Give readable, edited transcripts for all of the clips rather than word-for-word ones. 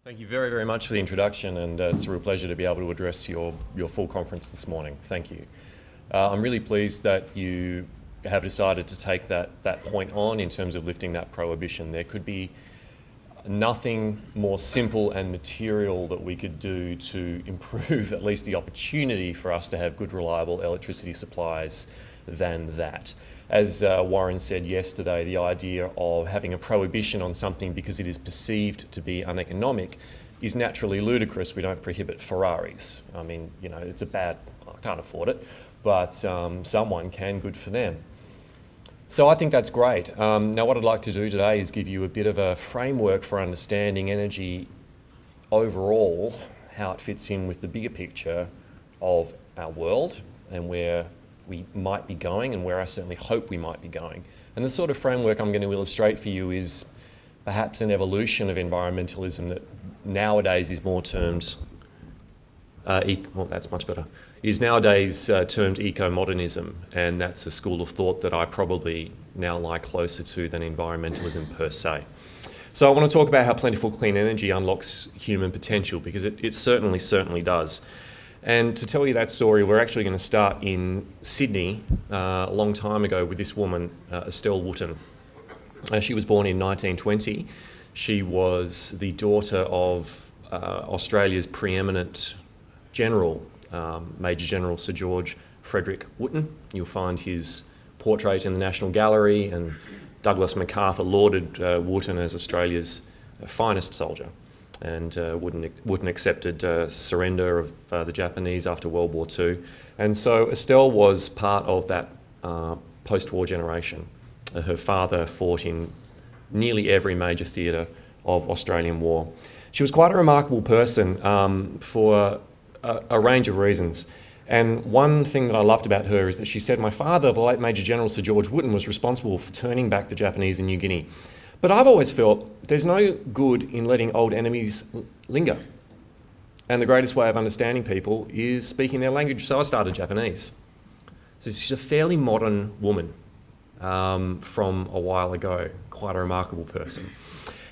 Thank you very, very much for the introduction, and it's a real pleasure to be able to address your full conference this morning. Thank you. I'm really pleased that you have decided to take that point on in terms of lifting that prohibition. There could be nothing more simple and material that we could do to improve at least the opportunity for us to have good, reliable electricity supplies than that. As Warren said yesterday, the idea of having a prohibition on something because it is perceived to be uneconomic is naturally ludicrous. We don't prohibit Ferraris. I mean, you know, it's a bad, I can't afford it, but someone can, good for them. So I think that's great. Now what I'd like to do today is give you a bit of a framework for understanding energy overall, how it fits in with the bigger picture of our world and where we might be going and where I certainly hope we might be going. And the sort of framework I'm going to illustrate for you is perhaps an evolution of environmentalism that nowadays is more termed, that's much better, is nowadays termed eco-modernism, and that's a school of thought that I probably now lie closer to than environmentalism per se. So I want to talk about how plentiful clean energy unlocks human potential, because it certainly does. And to tell you that story, we're actually going to start in Sydney a long time ago with this woman, Estelle Wooten. She was born in 1920. She was the daughter of Australia's preeminent general, Major General Sir George Frederick Wooten. You'll find his portrait in the National Gallery, and Douglas MacArthur lauded Wooten as Australia's finest soldier. And Wooten accepted surrender of the Japanese after World War II. And so Estelle was part of that post-war generation. Her father fought in nearly every major theatre of Australian war. She was quite a remarkable person for a range of reasons. And one thing that I loved about her is that she said, my father, the late Major General Sir George Wooten, was responsible for turning back the Japanese in New Guinea. But I've always felt there's no good in letting old enemies linger. And the greatest way of understanding people is speaking their language. So I started Japanese. So she's a fairly modern woman from a while ago, quite a remarkable person.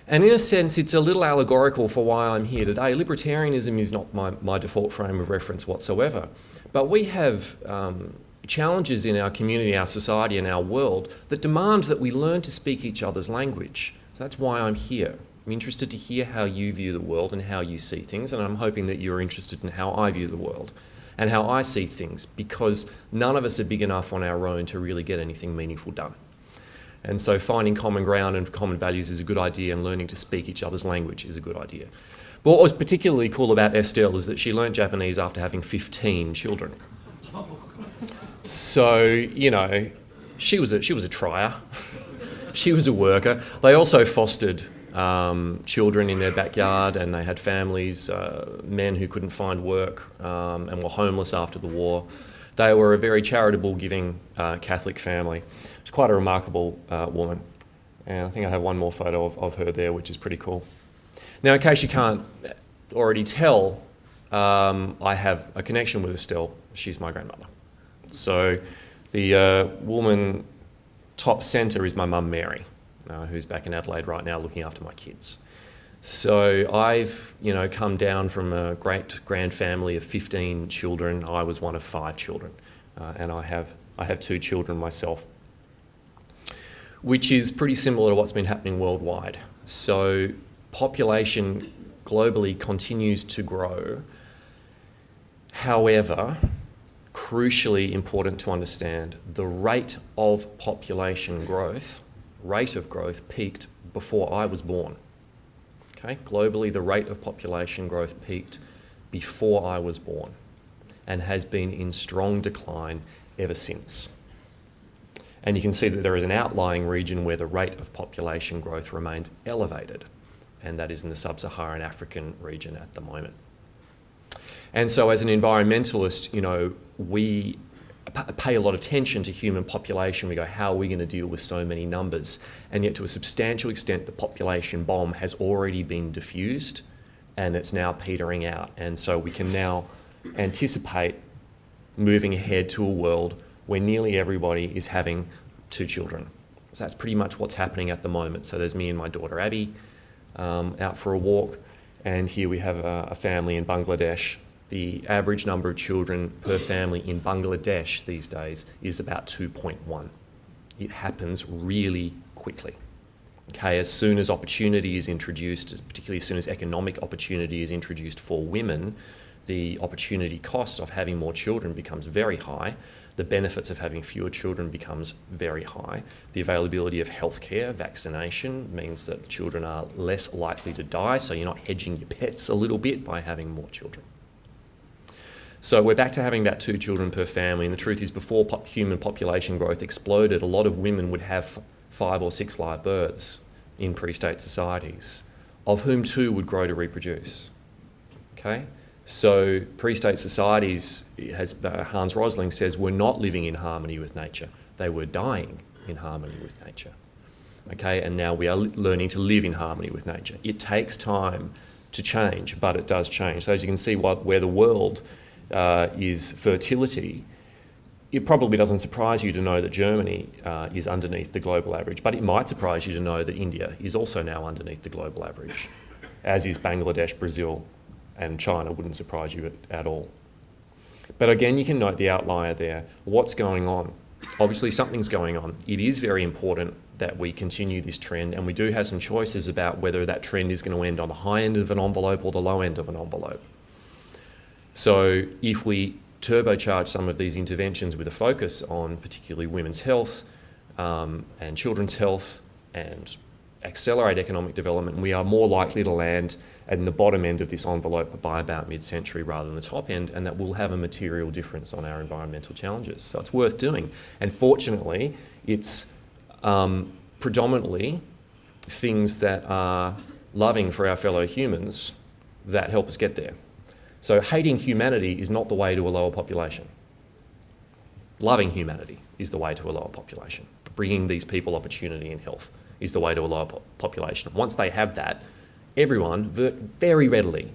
And in a sense, it's a little allegorical for why I'm here today. Libertarianism is not my default frame of reference whatsoever. But we have challenges in our community, our society, and our world that demand that we learn to speak each other's language. So that's why I'm here. I'm interested to hear how you view the world and how you see things, and I'm hoping that you're interested in how I view the world and how I see things, because none of us are big enough on our own to really get anything meaningful done. And so finding common ground and common values is a good idea, and learning to speak each other's language is a good idea. But what was particularly cool about Estelle is that she learned Japanese after having 15 children. So, you know, she was a trier. She was a worker. They also fostered children in their backyard, and they had families, men who couldn't find work and were homeless after the war. They were a very charitable, giving Catholic family. She's quite a remarkable woman. And I think I have one more photo of her there, which is pretty cool. Now, in case you can't already tell, I have a connection with Estelle. She's my grandmother. So the woman top centre is my mum Mary, who's back in Adelaide right now looking after my kids. So I've, come down from a great-grand family of 15 children. I was one of 5 children, and I have 2 children myself, which is pretty similar to what's been happening worldwide. So population globally continues to grow. However, crucially important to understand, the rate of population growth, peaked before I was born. Okay? Globally, the rate of population growth peaked before I was born and has been in strong decline ever since. And you can see that there is an outlying region where the rate of population growth remains elevated, and that is in the sub-Saharan African region at the moment. And so as an environmentalist, we pay a lot of attention to human population. We go, how are we going to deal with so many numbers? And yet to a substantial extent, the population bomb has already been diffused and it's now petering out. And so we can now anticipate moving ahead to a world where nearly everybody is having 2 children. So that's pretty much what's happening at the moment. So there's me and my daughter Abby out for a walk, And here we have a family in Bangladesh. The average number of children per family in Bangladesh these days is about 2.1. It happens really quickly. Okay, as soon as opportunity is introduced, particularly as soon as economic opportunity is introduced for women, the opportunity cost of having more children becomes very high. The benefits of having fewer children becomes very high. The availability of healthcare, vaccination, means that children are less likely to die, so you're not hedging your pets a little bit by having more children. So we're back to having that 2 children per family, and the truth is before human population growth exploded, a lot of women would have 5 or 6 live births in pre-state societies, of whom 2 would grow to reproduce. Okay? So pre-state societies, as Hans Rosling says, were not living in harmony with nature. They were dying in harmony with nature. Okay, and now we are learning to live in harmony with nature. It takes time to change, but it does change. So as you can see, where the world is fertility, it probably doesn't surprise you to know that Germany is underneath the global average, but it might surprise you to know that India is also now underneath the global average, as is Bangladesh, Brazil, and China. Wouldn't surprise you at all. But again, you can note the outlier there. What's going on? Obviously, something's going on. It is very important that we continue this trend, and we do have some choices about whether that trend is going to end on the high end of an envelope or the low end of an envelope. So if we turbocharge some of these interventions with a focus on particularly women's health and children's health and accelerate economic development, we are more likely to land at the bottom end of this envelope by about mid-century rather than the top end, and that will have a material difference on our environmental challenges. So it's worth doing. And fortunately, it's predominantly things that are loving for our fellow humans that help us get there. So hating humanity is not the way to a lower population. Loving humanity is the way to a lower population. Bringing these people opportunity and health is the way to a lower population. Once they have that, everyone very readily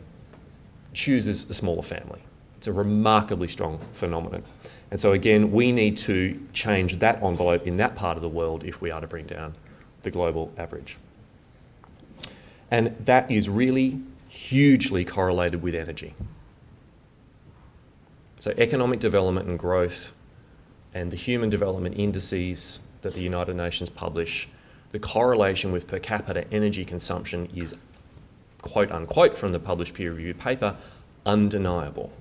chooses a smaller family. It's a remarkably strong phenomenon. And so again, we need to change that envelope in that part of the world if we are to bring down the global average. And that is really hugely correlated with energy. So economic development and growth and the human development indices that the United Nations publish, the correlation with per capita energy consumption is, quote unquote, from the published peer-reviewed paper, undeniable.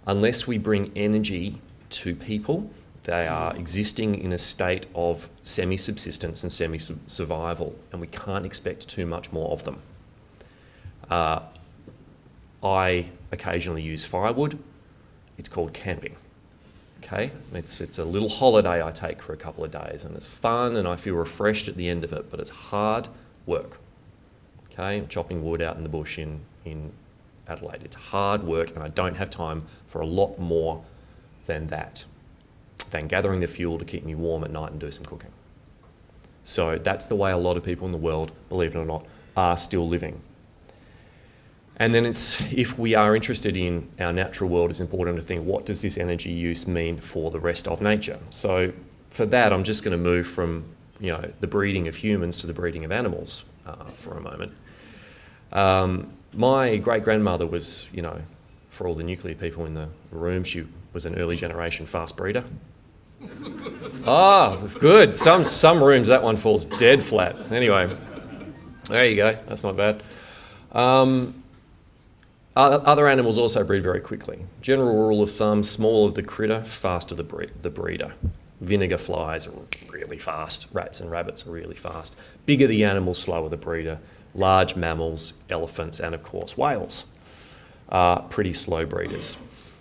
Unless we bring energy to people, they are existing in a state of semi-subsistence and semi-survival, and we can't expect too much more of them. I occasionally use firewood. It's called camping. Okay, it's a little holiday I take for a couple of days, and it's fun and I feel refreshed at the end of it, but it's hard work. Okay, chopping wood out in the bush in Adelaide. It's hard work, and I don't have time for a lot more than that, than gathering the fuel to keep me warm at night and do some cooking. So that's the way a lot of people in the world, believe it or not, are still living. And then if we are interested in our natural world, it's important to think, what does this energy use mean for the rest of nature? So for that, I'm just going to move from the breeding of humans to the breeding of animals for a moment. My great-grandmother was, for all the nuclear people in the room, she was an early generation fast breeder. Ah, it's good. Some rooms that one falls dead flat. Anyway, there you go. That's not bad. Other animals also breed very quickly. General rule of thumb, smaller the critter, faster the breeder. Vinegar flies are really fast. Rats and rabbits are really fast. Bigger the animal, slower the breeder. Large mammals, elephants, and of course whales are pretty slow breeders.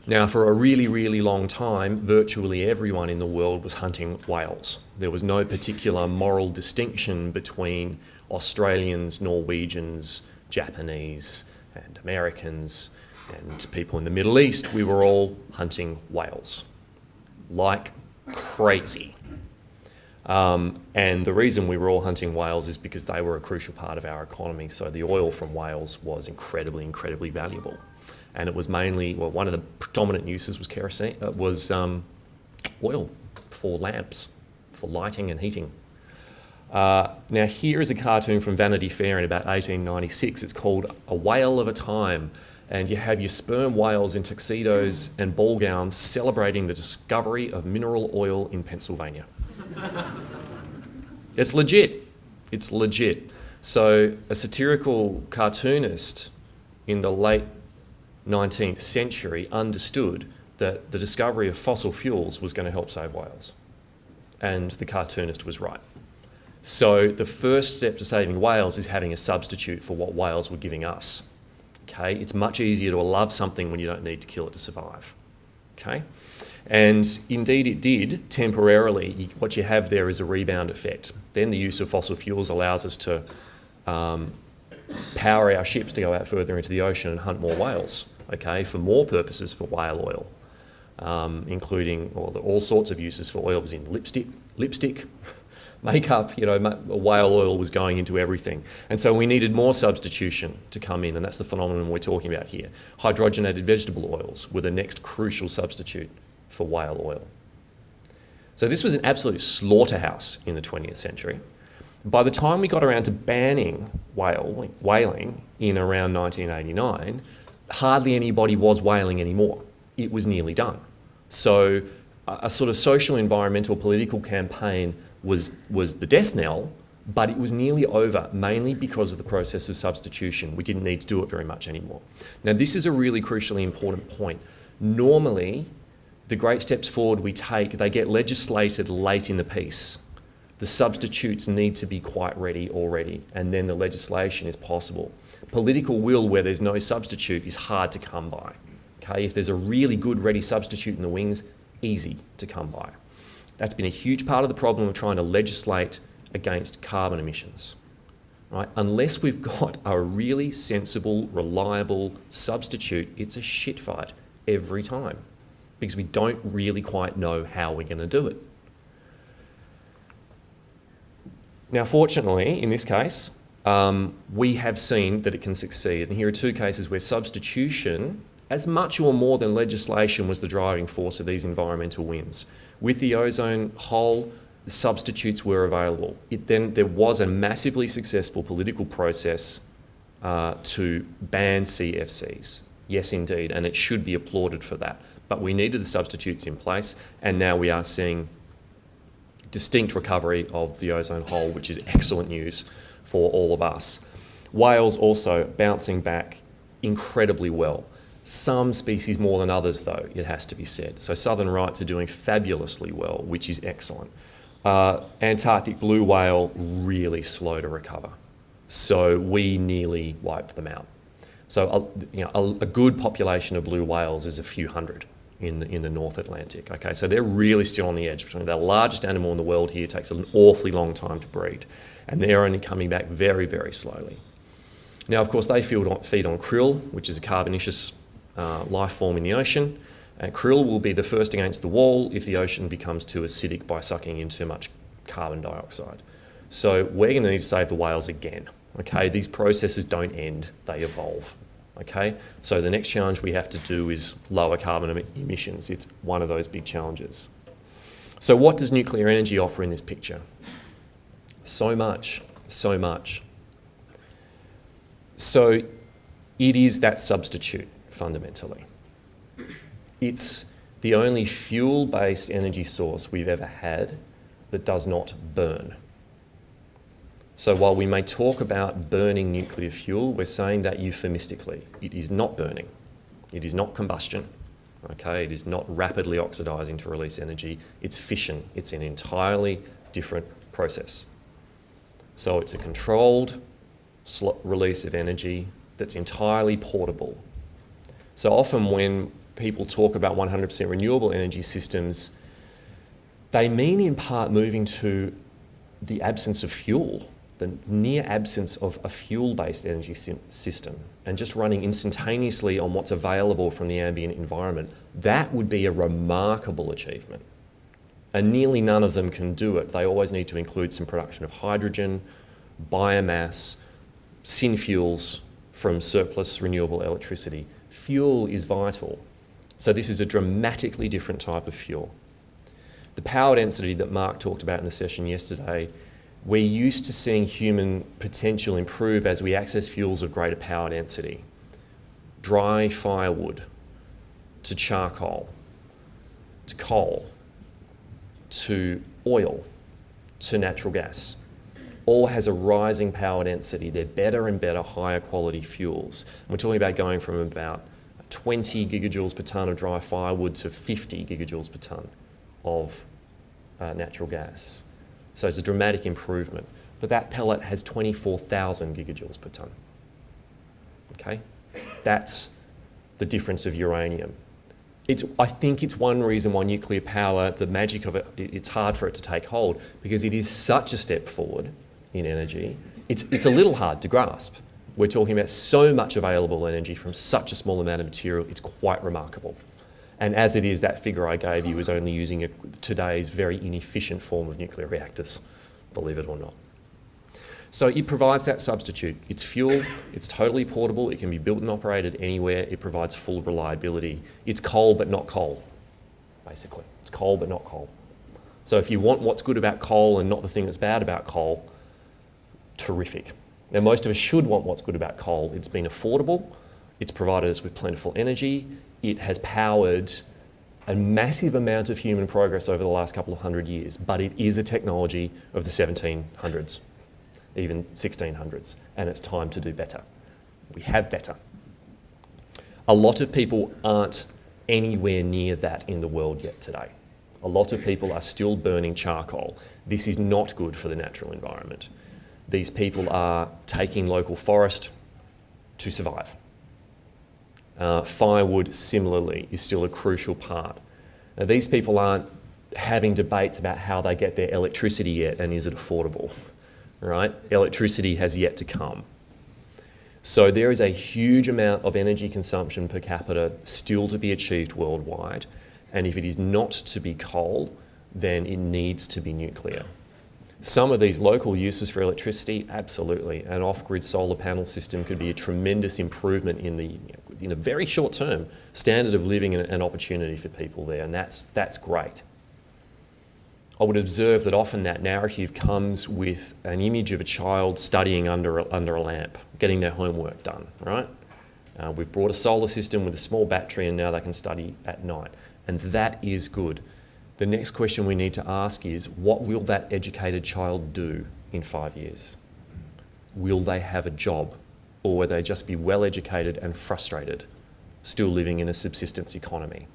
Now, for a really, really long time, virtually everyone in the world was hunting whales. There was no particular moral distinction between Australians, Norwegians, Japanese, and Americans, and people in the Middle East. We were all hunting whales like crazy. And the reason we were all hunting whales is because they were a crucial part of our economy. So the oil from whales was incredibly, incredibly valuable. And it was mainly, one of the predominant uses was kerosene, oil for lamps, for lighting and heating. Now here is a cartoon from Vanity Fair in about 1896. It's called A Whale of a Time. And you have your sperm whales in tuxedos and ball gowns celebrating the discovery of mineral oil in Pennsylvania. It's legit. It's legit. So a satirical cartoonist in the late 19th century understood that the discovery of fossil fuels was going to help save whales. And the cartoonist was right. So the first step to saving whales is having a substitute for what whales were giving us. Okay? It's much easier to love something when you don't need to kill it to survive. Okay? And indeed it did temporarily. What you have there is a rebound effect. Then the use of fossil fuels allows us to power our ships to go out further into the ocean and hunt more whales, okay, for more purposes for whale oil, including all sorts of uses for oils in lipstick, makeup, whale oil was going into everything. And so we needed more substitution to come in, and that's the phenomenon we're talking about here. Hydrogenated vegetable oils were the next crucial substitute for whale oil. So this was an absolute slaughterhouse in the 20th century. By the time we got around to banning whaling in around 1989, hardly anybody was whaling anymore. It was nearly done. So a sort of social, environmental, political campaign was the death knell, but it was nearly over, mainly because of the process of substitution. We didn't need to do it very much anymore. Now, this is a really crucially important point. Normally, the great steps forward we take, they get legislated late in the piece. The substitutes need to be quite ready already, and then the legislation is possible. Political will where there's no substitute is hard to come by. Okay? If there's a really good ready substitute in the wings, easy to come by. That's been a huge part of the problem of trying to legislate against carbon emissions. Right? Unless we've got a really sensible, reliable substitute, it's a shit fight every time because we don't really quite know how we're going to do it. Now, fortunately, in this case, we have seen that it can succeed. And here are two cases where substitution, as much or more than legislation, was the driving force of these environmental wins. With the ozone hole, the substitutes were available. Then there was a massively successful political process to ban CFCs. Yes, indeed, and it should be applauded for that. But we needed the substitutes in place, and now we are seeing distinct recovery of the ozone hole, which is excellent news for all of us. Whales also bouncing back incredibly well. Some species more than others, though, it has to be said. So southern rights are doing fabulously well, which is excellent. Antarctic blue whale, really slow to recover. So we nearly wiped them out. So a good population of blue whales is a few hundred in the North Atlantic. Okay, so they're really still on the edge. The largest animal in the world here takes an awfully long time to breed, and they're only coming back very, very slowly. Now, of course, they feed on krill, which is a carbonaceous life form in the ocean. And krill will be the first against the wall if the ocean becomes too acidic by sucking in too much carbon dioxide. So we're going to need to save the whales again. Okay, these processes don't end, they evolve. Okay, so the next challenge we have to do is lower carbon emissions. It's one of those big challenges. So what does nuclear energy offer in this picture? So much, so much. So it is that substitute, fundamentally. It's the only fuel-based energy source we've ever had that does not burn. So while we may talk about burning nuclear fuel, we're saying that euphemistically. It is not burning. It is not combustion. Okay? It is not rapidly oxidising to release energy. It's fission. It's an entirely different process. So it's a controlled release of energy that's entirely portable. So often when people talk about 100% renewable energy systems, they mean in part moving to the absence of fuel, the near absence of a fuel-based energy system, and just running instantaneously on what's available from the ambient environment. That would be a remarkable achievement. And nearly none of them can do it. They always need to include some production of hydrogen, biomass, synfuels from surplus renewable electricity. Fuel is vital. So this is a dramatically different type of fuel. The power density that Mark talked about in the session yesterday We're used to seeing human potential improve as we access fuels of greater power density. Dry firewood to charcoal, to coal, to oil, to natural gas. All has a rising power density. They're better and better, higher quality fuels. And we're talking about going from about 20 gigajoules per tonne of dry firewood to 50 gigajoules per tonne of natural gas. So it's a dramatic improvement. But that pellet has 24,000 gigajoules per tonne. Okay? That's the difference of uranium. I think it's one reason why nuclear power, the magic of it, it's hard for it to take hold, because it is such a step forward in energy. It's a little hard to grasp. We're talking about so much available energy from such a small amount of material. It's quite remarkable. And as it is, that figure I gave you is only using today's very inefficient form of nuclear reactors, believe it or not. So it provides that substitute. It's fuel, it's totally portable, it can be built and operated anywhere, it provides full reliability. It's coal but not coal, basically. It's coal but not coal. So if you want what's good about coal and not the thing that's bad about coal, terrific. Now most of us should want what's good about coal. It's been affordable, it's provided us with plentiful energy, it has powered a massive amount of human progress over the last couple of hundred years, but it is a technology of the 1700s. Even 1600s, and it's time to do better. We have better. A lot of people aren't anywhere near that in the world yet today. A lot of people are still burning charcoal. This is not good for the natural environment. These people are taking local forest to survive. Firewood, similarly, is still a crucial part. Now, these people aren't having debates about how they get their electricity yet and is it affordable. Right? Electricity has yet to come. So there is a huge amount of energy consumption per capita still to be achieved worldwide. And if it is not to be coal, then it needs to be nuclear. Some of these local uses for electricity, absolutely. An off-grid solar panel system could be a tremendous improvement in a very short term standard of living and opportunity for people there, and that's great. I would observe that often that narrative comes with an image of a child studying under a lamp, getting their homework done, right? We've brought a solar system with a small battery and now they can study at night. And that is good. The next question we need to ask is, what will that educated child do in 5 years? Will they have a job? Or will they just be well educated and frustrated, still living in a subsistence economy?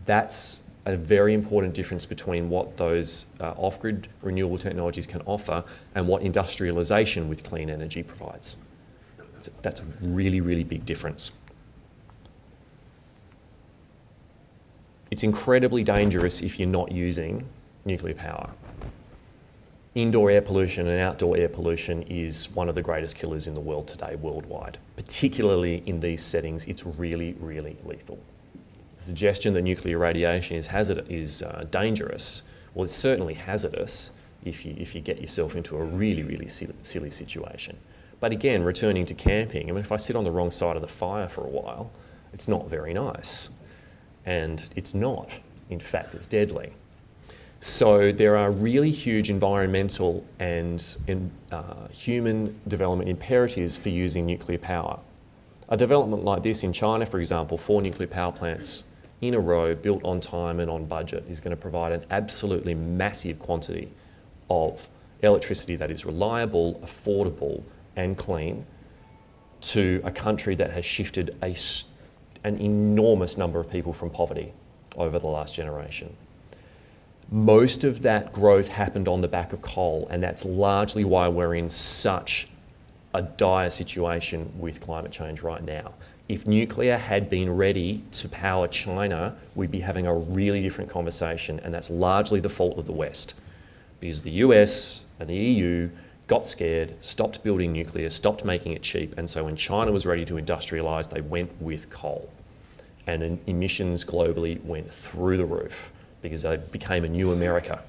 That's a very important difference between what those off-grid renewable technologies can offer and what industrialisation with clean energy provides. That's a really, really big difference. It's incredibly dangerous if you're not using nuclear power. Indoor air pollution and outdoor air pollution is one of the greatest killers in the world today, worldwide. Particularly in these settings, it's really, really lethal. The suggestion that nuclear radiation is dangerous, well, it's certainly hazardous if you get yourself into a really, really silly situation. But again, returning to camping, I mean, if I sit on the wrong side of the fire for a while, it's not very nice. And it's not. In fact, it's deadly. So there are really huge environmental and human development imperatives for using nuclear power. A development like this in China, for example, 4 nuclear power plants in a row, built on time and on budget, is going to provide an absolutely massive quantity of electricity that is reliable, affordable and clean to a country that has shifted an enormous number of people from poverty over the last generation. Most of that growth happened on the back of coal, and that's largely why we're in such a dire situation with climate change right now. If nuclear had been ready to power China, we'd be having a really different conversation, and that's largely the fault of the West. Because the US and the EU got scared, stopped building nuclear, stopped making it cheap, and so when China was ready to industrialise, they went with coal. And emissions globally went through the roof because they became a new America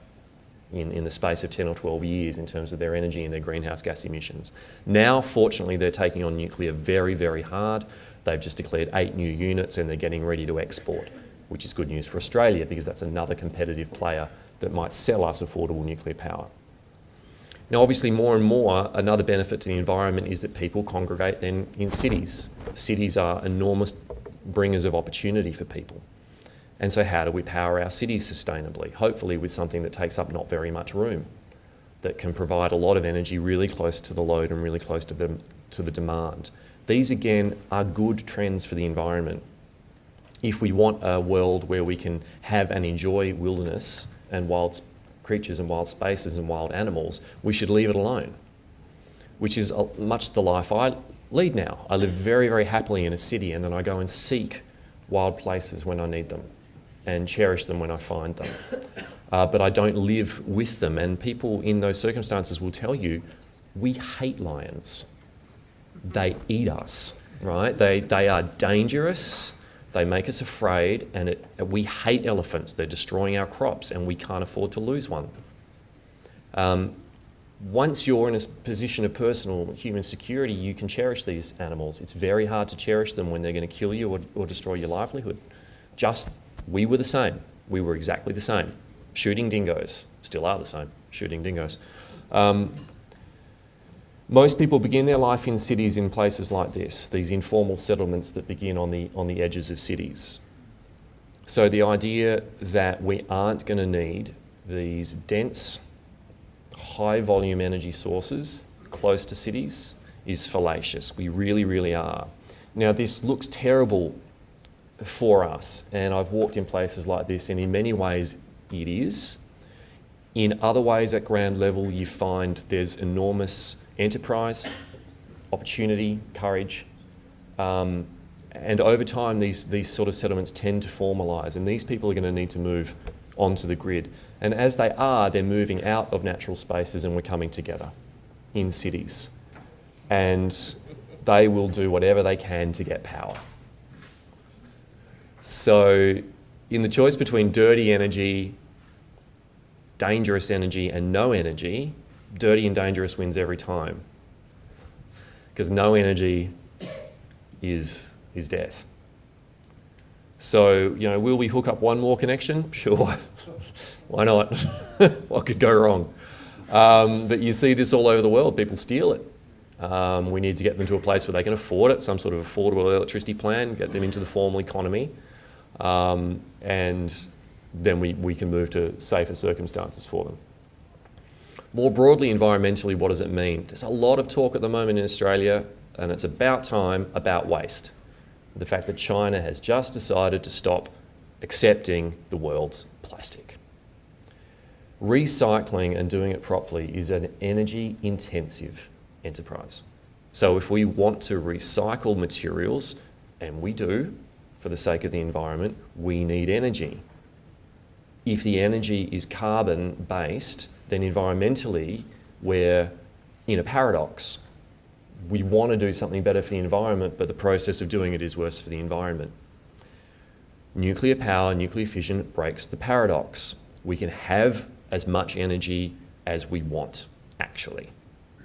in the space of 10 or 12 years in terms of their energy and their greenhouse gas emissions. Now, fortunately, they're taking on nuclear very, very hard. They've just declared 8 new units and they're getting ready to export, which is good news for Australia because that's another competitive player that might sell us affordable nuclear power. Now, obviously, more and more, another benefit to the environment is that people congregate then in cities. Cities are enormous bringers of opportunity for people. And so how do we power our cities sustainably? Hopefully with something that takes up not very much room, that can provide a lot of energy really close to the load and really close to the demand. These, again, are good trends for the environment. If we want a world where we can have and enjoy wilderness and wild creatures and wild spaces and wild animals, we should leave it alone, which is much the life I lead now. I live very, very happily in a city, and then I go and seek wild places when I need them and cherish them when I find them. But I don't live with them, and people in those circumstances will tell you, we hate lions. They eat us, right? They are dangerous, they make us afraid, and we hate elephants. They're destroying our crops, and we can't afford to lose one. Once you're in a position of personal human security, you can cherish these animals. It's very hard to cherish them when they're going to kill you or destroy your livelihood. We were the same. We were exactly the same. Shooting dingoes, still are the same, shooting dingoes. Most people begin their life in cities in places like this, these informal settlements that begin on the edges of cities. So the idea that we aren't going to need these dense, high volume energy sources close to cities is fallacious. We really, really are. Now, this looks terrible for us, and I've walked in places like this, and in many ways it is. In other ways, at ground level, you find there's enormous enterprise, opportunity, courage, and over time these sort of settlements tend to formalise, and these people are going to need to move onto the grid. And as they are, they're moving out of natural spaces, and we're coming together in cities. And they will do whatever they can to get power. So in the choice between dirty energy, dangerous energy, and no energy, dirty and dangerous wins every time. Because no energy is death. So, will we hook up one more connection? Sure. Why not? What could go wrong? But you see this all over the world. People steal it. We need to get them to a place where they can afford it, some sort of affordable electricity plan, get them into the formal economy, and then we can move to safer circumstances for them. More broadly, environmentally, what does it mean? There's a lot of talk at the moment in Australia, and it's about time, about waste. The fact that China has just decided to stop accepting the world's plastic. Recycling and doing it properly is an energy-intensive enterprise. So if we want to recycle materials, and we do, for the sake of the environment, we need energy. If the energy is carbon-based, then environmentally, we're in a paradox. We want to do something better for the environment, but the process of doing it is worse for the environment. Nuclear power, nuclear fission breaks the paradox. We can have as much energy as we want, actually,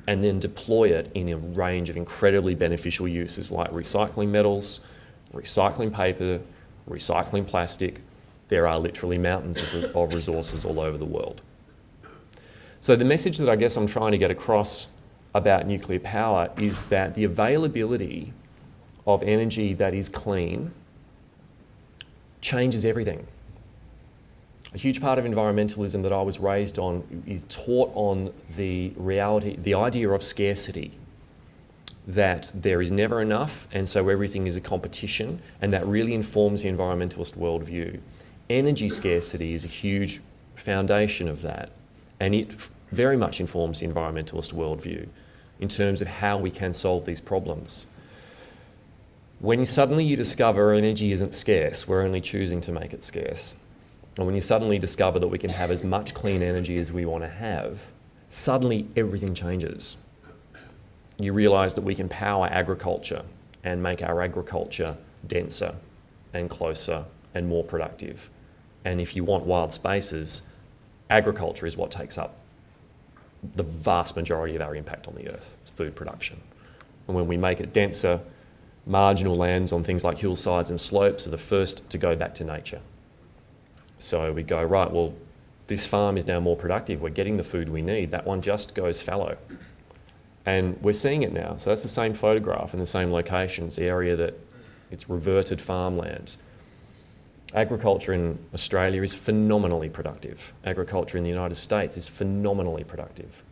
and then deploy it in a range of incredibly beneficial uses like recycling metals, recycling paper, recycling plastic. There are literally mountains of resources all over the world. So the message that I guess I'm trying to get across about nuclear power is that the availability of energy that is clean changes everything. A huge part of environmentalism that I was raised on is taught on the reality, the idea of scarcity, that there is never enough, and so everything is a competition, and that really informs the environmentalist worldview. Energy scarcity is a huge foundation of that, and it very much informs the environmentalist worldview in terms of how we can solve these problems. When suddenly you discover energy isn't scarce, we're only choosing to make it scarce. And when you suddenly discover that we can have as much clean energy as we want to have, suddenly everything changes. You realise that we can power agriculture and make our agriculture denser and closer and more productive. And if you want wild spaces, agriculture is what takes up the vast majority of our impact on the earth, food production. And when we make it denser, marginal lands on things like hillsides and slopes are the first to go back to nature. So we go, right, well, This farm is now more productive. We're getting the food we need. That one just goes fallow. And we're seeing it now. So that's the same photograph in the same location. It's the area that it's reverted farmland. Agriculture in Australia is phenomenally productive. Agriculture in the United States is phenomenally productive.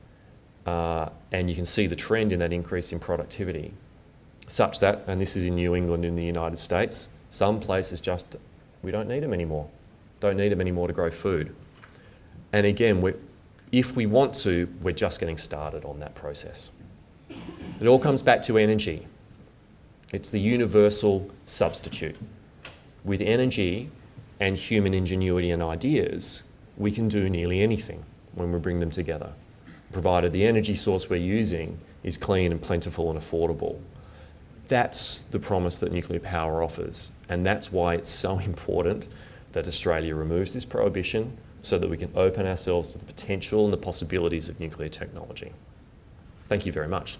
And you can see the trend in that increase in productivity, such that, and this is in New England in the United States, some places just, we don't need them anymore. Don't need them anymore to grow food. And again, if we want to, we're just getting started on that process. It all comes back to energy. It's the universal substitute. With energy and human ingenuity and ideas, we can do nearly anything when we bring them together, provided the energy source we're using is clean and plentiful and affordable. That's the promise that nuclear power offers, and that's why it's so important that Australia removes this prohibition so that we can open ourselves to the potential and the possibilities of nuclear technology. Thank you very much.